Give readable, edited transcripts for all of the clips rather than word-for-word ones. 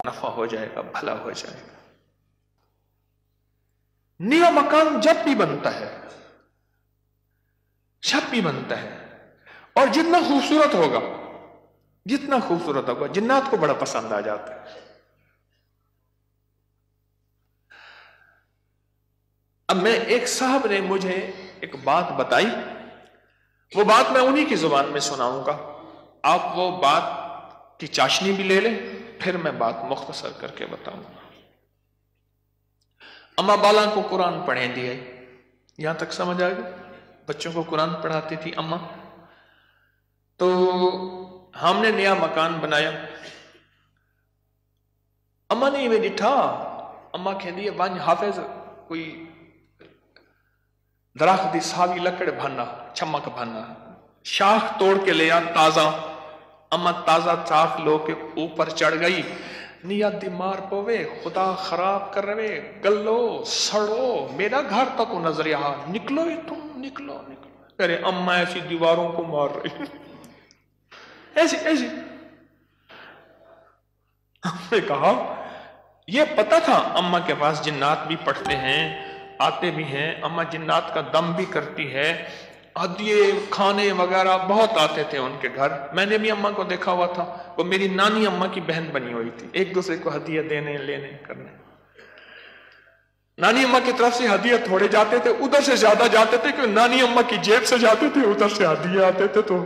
نفع ہو جائے گا، بھلا ہو جائے گا۔ نیا مکان جب بھی بنتا ہے، جب بھی بنتا ہے، اور جتنا خوبصورت ہوگا، جتنا خوبصورت ہوگا، جنات کو بڑا پسند آ جاتا ہے۔ اب میں ایک صاحب نے مجھے ایک بات بتائی، وہ بات میں انہی کی زبان میں سناؤں گا، آپ وہ بات کی چاشنی بھی لے لیں، پھر میں بات مختصر کر کے بتاؤں گا۔ اما بالا کو قرآن پڑھیں دیا، یہاں تک سمجھ آ گئی؟ بچوں کو قرآن پڑھاتی تھی اما۔ تو ہم نے نیا مکان بنایا، اما نے میں ڈٹھا، اما کہندی ہے ون حافظ کوئی درخت دی ساوی لکڑ بھنا، چمک بھنا، شاخ توڑ کے لیا تازہ، اما تازہ چاخ لو کے اوپر چڑھ گئی، نیت دی مار پوے، خدا خراب کر رہے، گلو سڑو، میرا گھر تک نظر یہاں، نکلو ہی تم، نکلو نکلو۔ ارے اما ایسی دیواروں کو مار رہی، ایسی ایسی۔ ہم نے کہا یہ پتا تھا اما کے پاس جنات بھی پڑھتے ہیں، آتے بھی ہیں، اما جنات کا دم بھی کرتی ہے، ہدیے کھانے وغیرہ بہت آتے تھے ان کے گھر۔ میں نے بھی اما کو دیکھا ہوا تھا، وہ میری نانی اما کی بہن بنی ہوئی تھی، ایک دوسرے کو ہدیے دینے لینے کرنے۔ نانی اما کی طرف سے ہدیے تھوڑے جاتے تھے، ادھر سے زیادہ جاتے تھے کہ نانی اما کی جیب سے جاتے تھے، ادھر سے ہدیے آتے تھے تو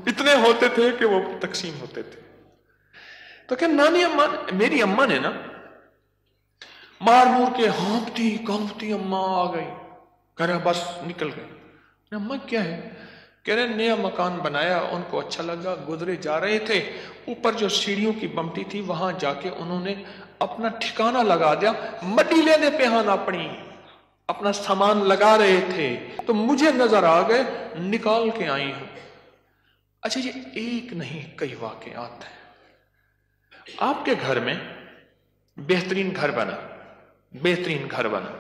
اتنے ہوتے تھے کہ وہ تقسیم ہوتے تھے۔ تو کہ نانی اما، میری اما نے نا مار مور کے ہانپتی کانپتی اما آ گئی، کہہ رہے بس نکل گئے۔ اما کیا ہے؟ کہہ رہے نیا مکان بنایا، ان کو اچھا لگا، گزرے جا رہے تھے، اوپر جو سیڑھیوں کی بمٹی تھی وہاں جا کے انہوں نے اپنا ٹھکانہ لگا دیا، مٹی لینے پہ ہاں اپنی اپنا سامان لگا رہے تھے تو مجھے نظر آ گئے، نکال کے آئی ہوں۔ اچھا یہ ایک نہیں کئی واقعات ہیں۔ آپ کے گھر میں بہترین گھر بنا، بہترین گھر بنا،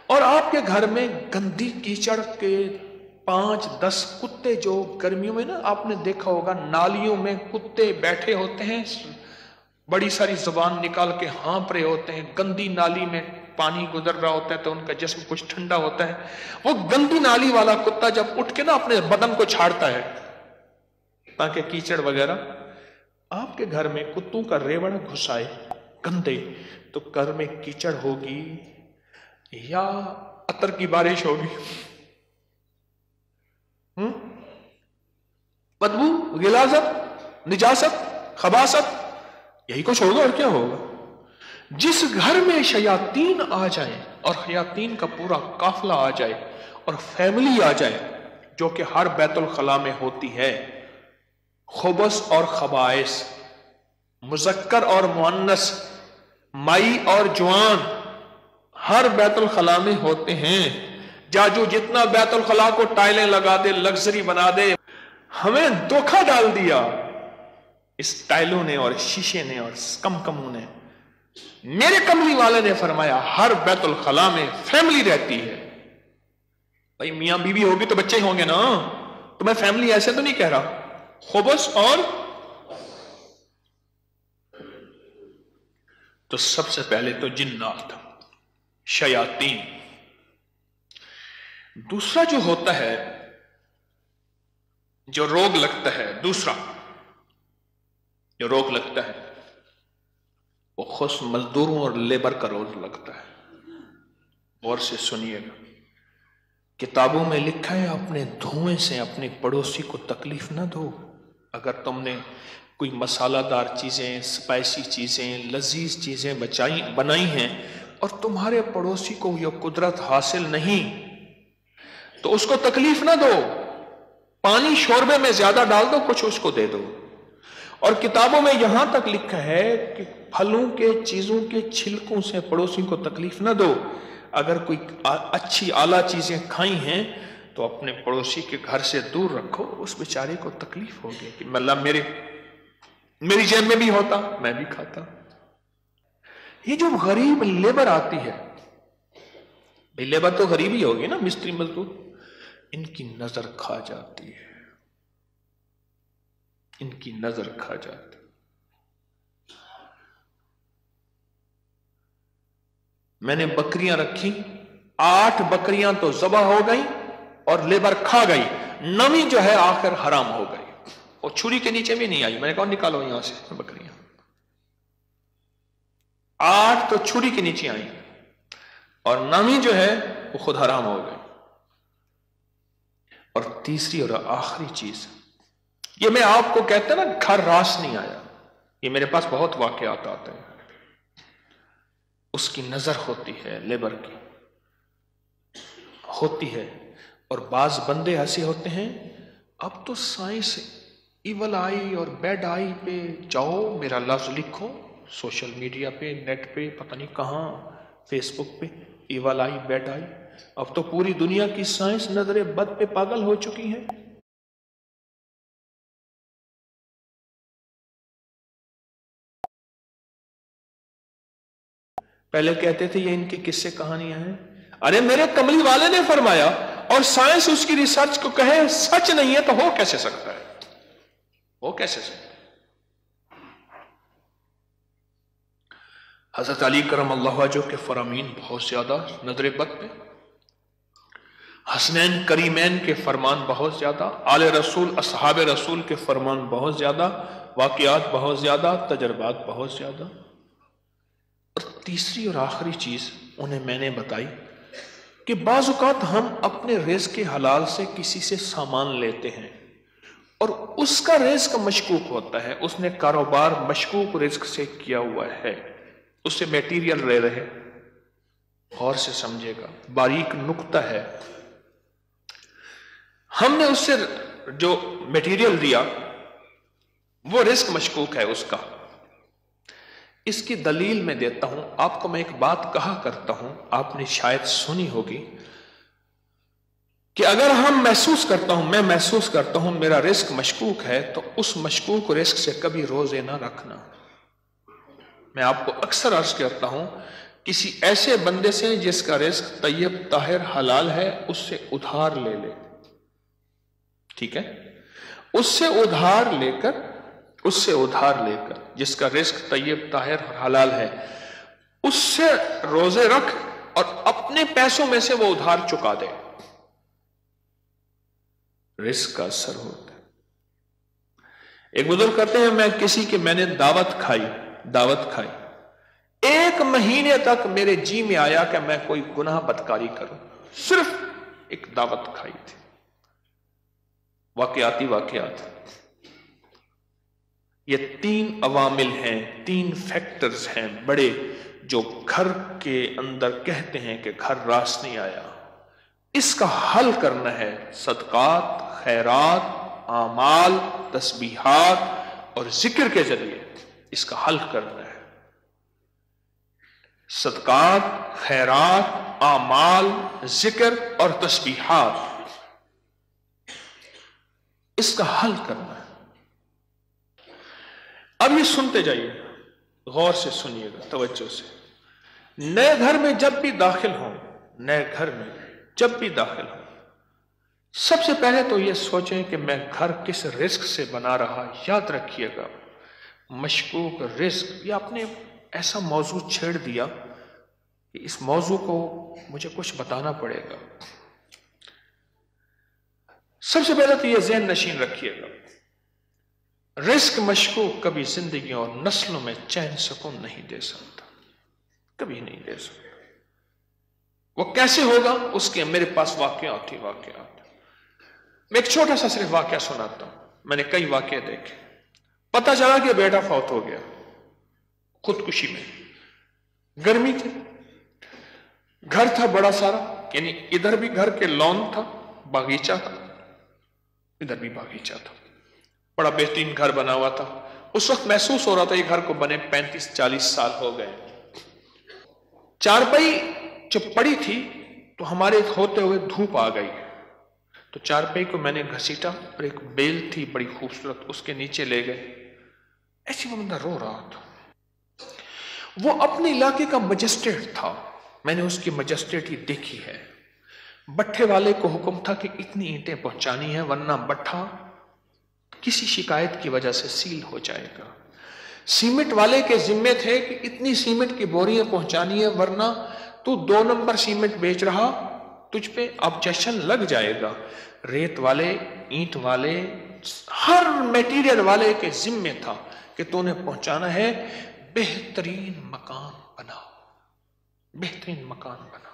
اور آپ کے گھر میں گندی کیچڑ کے 5-10 کتے، جو گرمیوں میں نا آپ نے دیکھا ہوگا نالیوں میں کتے بیٹھے ہوتے ہیں، بڑی ساری زبان نکال کے ہانپ رہے ہوتے ہیں، گندی نالی میں پانی گزر رہا ہوتا ہے تو ان کا جسم کچھ ٹھنڈا ہوتا ہے، وہ گندی نالی والا کتا جب اٹھ کے نا اپنے بدن کو چھاڑتا ہے تاکہ کیچڑ وغیرہ، آپ کے گھر میں کتوں کا ریوڑ گھسائے گندے تو گھر میں کیچڑ ہوگی یا عطر کی بارش ہوگی؟ بدبو، غلاظت، نجاست، خباثت، یہی کچھ ہوگا اور کیا ہوگا۔ جس گھر میں شیاطین آ جائیں اور شیاطین کا پورا قافلہ آ جائے اور فیملی آ جائے جو کہ ہر بیت الخلاء میں ہوتی ہے، خبث اور خبائث، مذکر اور مؤنث، مائی اور جوان، ہر بیت الخلاء میں ہوتے ہیں۔ جاجو جتنا بیت الخلاء کو ٹائلیں لگا دے، لگژری بنا دے، ہمیں دھوکہ ڈال دیا اس ٹائلوں نے اور شیشے نے اور کمکموں نے۔ میرے کملی والے نے فرمایا ہر بیت الخلاء میں فیملی رہتی ہے۔ بھائی میاں بیوی ہوگی تو بچے ہوں گے نا، تو میں فیملی ایسے تو نہیں کہہ رہا۔ خبث اور تو سب سے پہلے تو جنات، شیاطین۔ دوسرا جو ہوتا ہے، جو روگ لگتا ہے، دوسرا جو روگ لگتا ہے وہ خص مزدوروں اور لیبر کا روگ لگتا ہے۔ غور سے سنیے گا، کتابوں میں لکھا ہے اپنے دھوئیں سے اپنے پڑوسی کو تکلیف نہ دو۔ اگر تم نے کوئی مسالہ دار چیزیں، سپائسی چیزیں، لذیذ چیزیں بنائی ہیں اور تمہارے پڑوسی کو یہ قدرت حاصل نہیں تو اس کو تکلیف نہ دو، پانی شوربے میں زیادہ ڈال دو، کچھ اس کو دے دو۔ اور کتابوں میں یہاں تک لکھا ہے کہ پھلوں کے چیزوں کے چھلکوں سے پڑوسی کو تکلیف نہ دو۔ اگر کوئی اچھی اعلیٰ چیزیں کھائی ہیں تو اپنے پڑوسی کے گھر سے دور رکھو، اس بیچارے کو تکلیف ہوگی کہ اللہ میری جیب میں بھی ہوتا میں بھی کھاتا۔ یہ جو غریب لیبر آتی ہے، لیبر تو غریب ہی ہوگی نا، مستری مزدور، ان کی نظر کھا جاتی ہے، ان کی نظر کھا جاتی۔ मैंने बकरियां रखी, 8 बकरियां तो ज़बह हो गई और लेबर खा गई, 9वीं जो है आखिर हराम हो गई, और छुरी के नीचे भी नहीं आई। मैंने कहा निकालो यहां से बकरियां। 8 तो छुरी के नीचे आई और 9वीं जो है वो खुद हराम हो गई। और तीसरी और आखिरी चीज, ये मैं आपको कहता ना घर रास नहीं आया, ये मेरे पास बहुत वाकयात आते हैं। उसकी नजर होती है, लेबर की होती है, और बाज बंदे ऐसे होते हैं, अब तो साइंस इवल आई और बैड आई पे जाओ, मेरा लफ्ज लिखो सोशल मीडिया पे, नेट पे, पता नहीं कहां, फेसबुक पे, इवल आई बैड आई। अब तो पूरी दुनिया की साइंस नजरे बद पे पागल हो चुकी है। पहले कहते थे ये इनकी किस्से कहानियां हैं, अरे मेरे कमली वाले ने फरमाया, और साइंस उसकी रिसर्च को कहे सच नहीं है तो हो कैसे सकता है, हो कैसे सकता है। हजरत अली करम अल्लाह वजह के फरामीन बहुत ज्यादा नजर बद पे, हसनैन करीमैन के फरमान बहुत ज्यादा, आले रसूल असहाब रसूल के फरमान बहुत ज्यादा, वाकयात बहुत ज्यादा, तजर्बात बहुत ज्यादा। और तीसरी और आखिरी चीज उन्हें मैंने बताई कि बाज़ औक़ात हम अपने रिज़्क़ के हलाल से किसी से सामान लेते हैं और उसका रिज़्क़ मशकूक होता है, उसने कारोबार मशकूक रिज़्क़ से किया हुआ है, उससे मटेरियल ले रहे। और से समझेगा, बारीक नुक्ता है, हमने उससे जो मटेरियल दिया वो रिज़्क़ मशकूक है उसका। इसकी दलील मैं देता हूं आपको। मैं एक बात कहा करता हूं, आपने शायद सुनी होगी कि अगर हम महसूस करता हूं, मैं महसूस करता हूं मेरा रिस्क मशकूक है, तो उस मशकूक रिस्क से कभी रोजे ना रखना। मैं आपको अक्सर अर्ज करता हूं, किसी ऐसे बंदे से जिसका रिस्क तैयब ताहिर हलाल है, उससे उधार ले ले, ठीक है, उससे उधार लेकर जिसका रिस्क तैयब ताहिर और हलाल है, उससे रोजे रख और अपने पैसों में से वो उधार चुका दे। रिस्क का असर होता है। एक बुजुर्ग कहते हैं, मैं किसी के मैंने दावत खाई, 1 महीने तक मेरे जी में आया कि मैं कोई गुनाह बदकारी करूं, सिर्फ एक दावत खाई थी। वाकयात ये 3 अवामिल हैं, 3 फैक्टर्स हैं बड़े, जो घर के अंदर कहते हैं कि घर रास नहीं आया। इसका हल करना है सदकात, खैरात, आमाल, तस्बीहात और जिक्र के जरिए इसका हल करना है। सदकात, खैरात, आमाल, जिक्र और तस्बीहात, इसका हल करना है। अब ये सुनते जाइए, गौर से सुनिएगा, तवज्जो से। नए घर में जब भी दाखिल हो, सबसे पहले तो ये सोचें कि मैं घर किस रिस्क से बना रहा। याद रखिएगा, मशकूक रिस्क, या आपने ऐसा मौजू छेड़ दिया कि इस मौजू को मुझे कुछ बताना पड़ेगा। सबसे पहले तो ये ज़हन नशीन रखिएगा, रिस्क मशकूक कभी जिंदगी और नस्लों में चैन सुकून नहीं दे सकता, कभी नहीं दे सकता। वो कैसे होगा, उसके मेरे पास वाकयात। मैं एक छोटा सा सिर्फ वाकया सुनाता हूं। मैंने कई वाकये देखे। पता चला कि बेटा फौत हो गया खुदकुशी में। गर्मी थी, घर था बड़ा सारा, यानी इधर भी घर के लॉन था, बागीचा था, इधर भी बागीचा था, बड़ा बेहतरीन घर बना हुआ था। उस वक्त महसूस हो रहा था ये घर को बने 35-40 साल हो गए। चारपाई जब पड़ी थी तो हमारे होते हुए धूप आ गई, तो चारपाई को मैंने घसीटा और एक बेल थी बड़ी खूबसूरत, उसके नीचे ले गए। ऐसी वो बंदा रो रहा था। वो अपने इलाके का मजिस्ट्रेट था, मैंने उसकी मजिस्ट्रेटी देखी है। भट्ठे वाले को हुक्म था कि इतनी ईंटें पहुंचानी है, वरना भट्ठा किसी शिकायत की वजह से सील हो जाएगा। सीमेंट वाले के जिम्मे थे कि इतनी सीमेंट की बोरियां पहुंचानी है, वरना तू 2 नंबर सीमेंट बेच रहा, तुझ पे ऑब्जेक्शन लग जाएगा। रेत वाले, ईंट वाले, हर मटेरियल वाले के जिम्मे था कि तूने पहुंचाना है, बेहतरीन मकान बना, बेहतरीन मकान बना।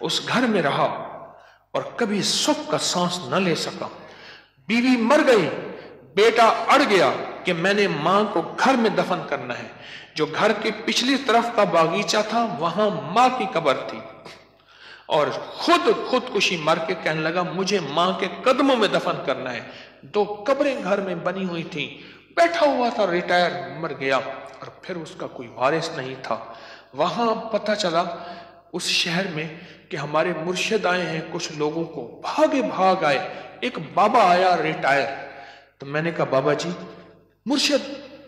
उस घर में रहा और कभी सुख का सांस न ले सका। बीवी मर गई, बेटा अड़ गया कि मैंने मां को घर में दफन करना है। जो घर के पिछली तरफ का बागीचा था वहां मां की कब्र थी, और खुदकुशी मार के कहने लगा मुझे मां के कदमों में दफन करना है। 2 कब्रें घर में बनी हुई थी, बैठा हुआ था, रिटायर, मर गया और फिर उसका कोई वारिस नहीं था। वहां पता चला उस शहर में कि हमारे मुर्शिद आए हैं, कुछ लोगों को भागे भाग आए। एक बाबा आया रिटायर, तो मैंने कहा बाबा जी, मुर्शिद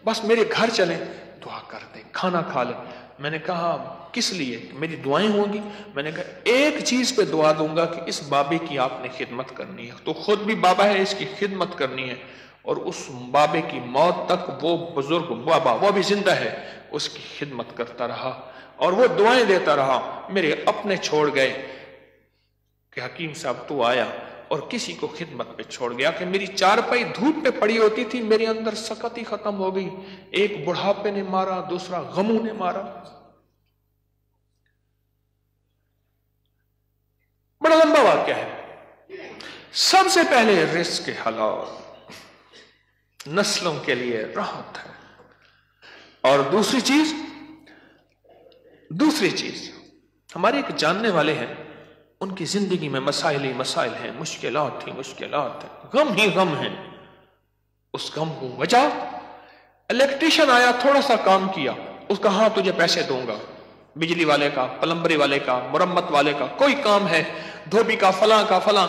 बस मेरे घर चले, दुआ कर दे, खाना खा ले। मैंने कहा किस लिए? मेरी दुआएं होंगी। मैंने कहा एक चीज पे दुआ दूंगा कि इस बाबे की आपने खिदमत करनी है। तो खुद भी बाबा है, इसकी खिदमत करनी है, और उस बाबे की मौत तक वो बुजुर्ग बाबा, वो भी जिंदा है, उसकी खिदमत करता रहा और वो दुआएं देता रहा। मेरे अपने छोड़ गए कि हकीम साहब तू आया और किसी को खिदमत पे छोड़ गया कि मेरी चारपाई धूप पे पड़ी होती थी, मेरे अंदर सकत ही खत्म हो गई। एक बुढ़ापे ने मारा, दूसरा गमों ने मारा। बड़ा लंबा वाक्य है। सबसे पहले रिस्क हलाल नस्लों के लिए राहत है। और दूसरी चीज हमारे एक जानने वाले हैं, उनकी जिंदगी में मसाइल ही मसाइल हैं, मुश्किलात ही मुश्किलात हैं, गम ही गम हैं। उस गम को वजह, इलेक्ट्रिशियन आया, थोड़ा सा काम किया, उसका हाँ तुझे पैसे दूंगा, बिजली वाले का, प्लम्बरी वाले का, मुरम्मत वाले का, कोई काम है, धोबी का, फलां,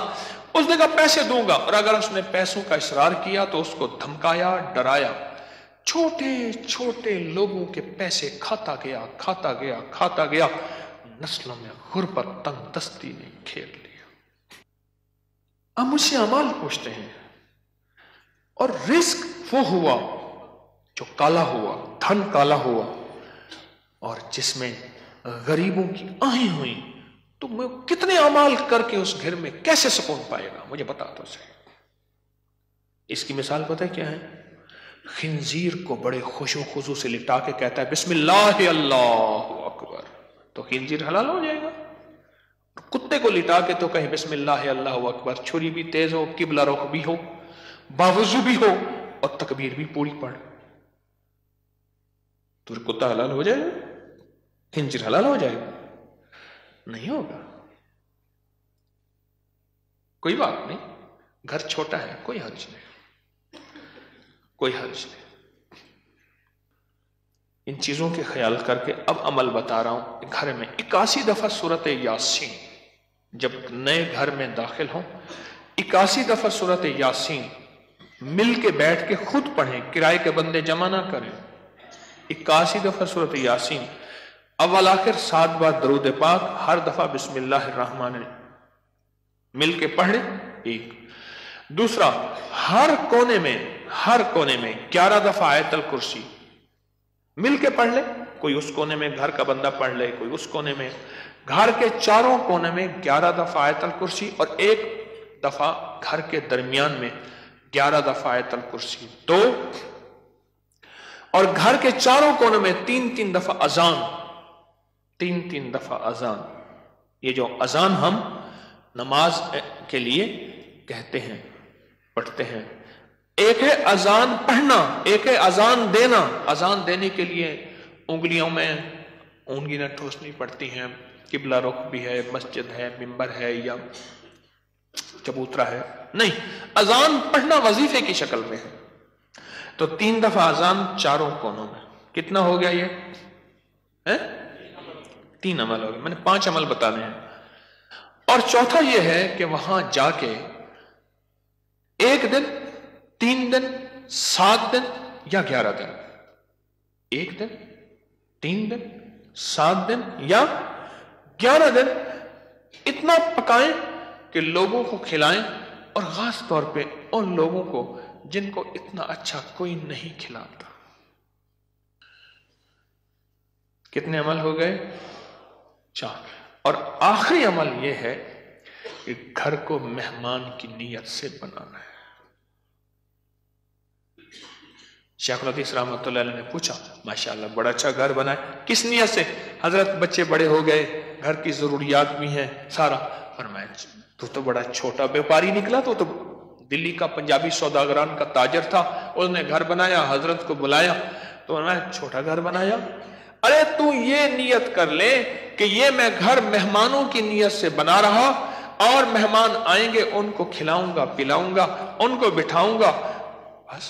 उसने कहा पैसे दूंगा। और अगर उसने पैसों का इसरार किया तो उसको धमकाया, डराया। छोटे छोटे लोगों के पैसे खाता गया, नस्लों में गुर्बत, तंगदस्ती ने घेर लिया। अब मुझसे अमाल पूछते हैं, और रिस्क वो हुआ जो काला हुआ, धन काला हुआ, और जिसमें गरीबों की आहें हुई। तो मैं कितने अमाल करके उस घर में कैसे सुकून पाएगा? मुझे बता दो सही। इसकी मिसाल पता है क्या है? खिंजीर को बड़े खुशो खुजू से लिटा के कहता है बिस्मिल्लाह अल्लाहु अकबर, तो खिंजीर हलाल हो जाएगा। कुत्ते को लिटा के तो कहे बिस्मिल्लाह अल्लाहु अकबर, छुरी भी तेज हो, किबला रुख भी हो, बावजू भी हो, और तकबीर भी पूरी पढ़, तो कुत्ता हलाल हो जाएगा? खिंजीर हलाल हो जाएगा? नहीं होगा। कोई बात नहीं, घर छोटा है, कोई हर्ज नहीं। इन चीजों के ख्याल करके अब अमल बता रहा हूं। घर में 81 दफा सूरत यासीन, जब नए घर में दाखिल हो 81 दफा सूरत यासीन मिल के बैठ के खुद पढ़ें, किराए के बंदे जमा ना करें। 81 दफा सूरत यासीन, अव्वल आखिर 7 बार दरूद पाक, हर दफा बिस्मिल्लाहिर्रहमानिर्रहीम मिल के पढ़ लें। एक दूसरा, हर कोने में 11 दफा आयतल कुर्सी मिल के पढ़ ले। कोई उस कोने में घर का बंदा पढ़ ले, कोई उस कोने में, घर के चारों कोने में 11 दफा आयतल कुर्सी, और 1 दफा घर के दरमियान में 11 दफा आयतल कुर्सी। 2, और घर के चारों कोनों में 3-3 दफा अजान, 3-3 दफा अजान। ये जो अजान हम नमाज के लिए कहते हैं, पढ़ते हैं, एक है अजान पढ़ना, एक है अजान देना। अजान देने के लिए उंगलियों में उंगलियां ठोसनी पड़ती हैं, किबला रुख भी है, मस्जिद है, मिंबर है या चबूतरा है, नहीं, अजान पढ़ना वजीफे की शक्ल में है। तो 3 दफा अजान चारों कोनों में। कितना हो गया ये? 3 अमल हो गए। मैंने 5 अमल बताने हैं। और चौथा यह है कि वहां जाके 1 दिन, 3 दिन, 7 दिन या 11 दिन, 1 दिन, 3 दिन, 7 दिन या 11 दिन इतना पकाएं कि लोगों को खिलाएं, और खास तौर पे उन लोगों को जिनको इतना अच्छा कोई नहीं खिलाता। कितने अमल हो गए? اور آخری عمل یہ ہے کہ گھر کو مہمان کی نیت سے بنانا ہے. شیخ الحدیث رحمۃ اللہ علیہ نے پوچھا ماشاءاللہ بڑا اچھا گھر بنا ہے, کس نیت سے؟ حضرت بچے بڑے ہو گئے, گھر کی ضروریات بھی ہیں سارا. فرمایا تو بڑا چھوٹا بیوپاری نکلا, تو دلی کا پنجابی سوداگران کا تاجر تھا, اس نے گھر بنایا, حضرت کو بلایا تو فرمایا چھوٹا گھر بنایا. ارے تو یہ نیت کر لے کہ یہ میں گھر مہمانوں کی نیت سے بنا رہا, اور مہمان آئیں گے ان کو کھلاؤں گا پلاؤں گا, ان کو بٹھاؤں گا بس.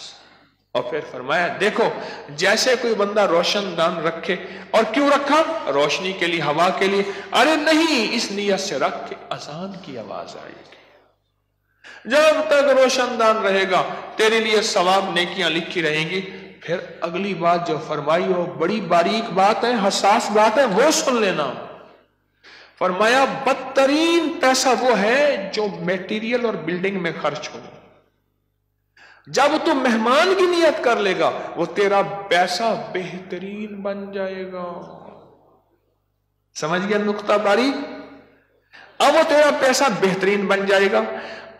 اور پھر فرمایا دیکھو جیسے کوئی بندہ روشن دان رکھے, اور کیوں رکھا؟ روشنی کے لیے, ہوا کے لیے. ارے نہیں, اس نیت سے رکھ کے اذان کی آواز آئے گی. جب تک روشن دان رہے گا تیرے لیے ثواب نیکیاں لکھی رہیں گی. پھر اگلی بات جو فرمائی ہو بڑی باریک بات ہے, حساس بات ہے, وہ سن لینا. فرمایا بدترین پیسہ وہ ہے جو میٹیریل اور بلڈنگ میں خرچ ہو. جب تو مہمان کی نیت کر لے گا وہ تیرا پیسہ بہترین بن جائے گا. سمجھ گیا نقطہ باریک؟ اب وہ تیرا پیسہ بہترین بن جائے گا.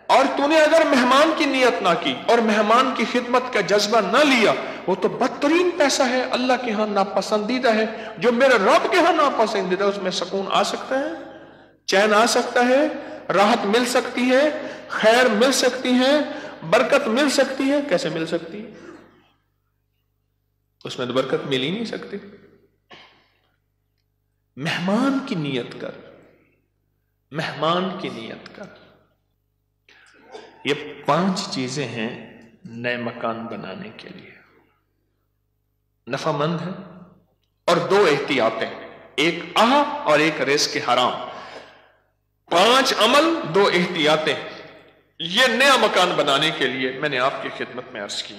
اور تو نے اگر مہمان کی نیت نہ کی اور مہمان کی خدمت کا جذبہ نہ لیا, وہ تو بدترین پیسہ ہے, اللہ کے ہاں ناپسندیدہ ہے. جو میرے رب کے ہاں ناپسندیدہ, اس میں سکون آ سکتا ہے, چین آ سکتا ہے, راحت مل سکتی ہے, خیر مل سکتی ہے, برکت مل سکتی ہے. کیسے مل سکتی ہے؟ اس میں تو برکت مل ہی نہیں سکتی. مہمان کی نیت کر, مہمان کی نیت کر. یہ 5 چیزیں ہیں نئے مکان بنانے کے لیے, نفع مند ہے. اور 2 احتیاطیں, ایک اور ایک رزق حرام. 5 عمل 2 احتیاطیں, یہ نیا مکان بنانے کے لیے میں نے آپ کی خدمت میں عرض کی.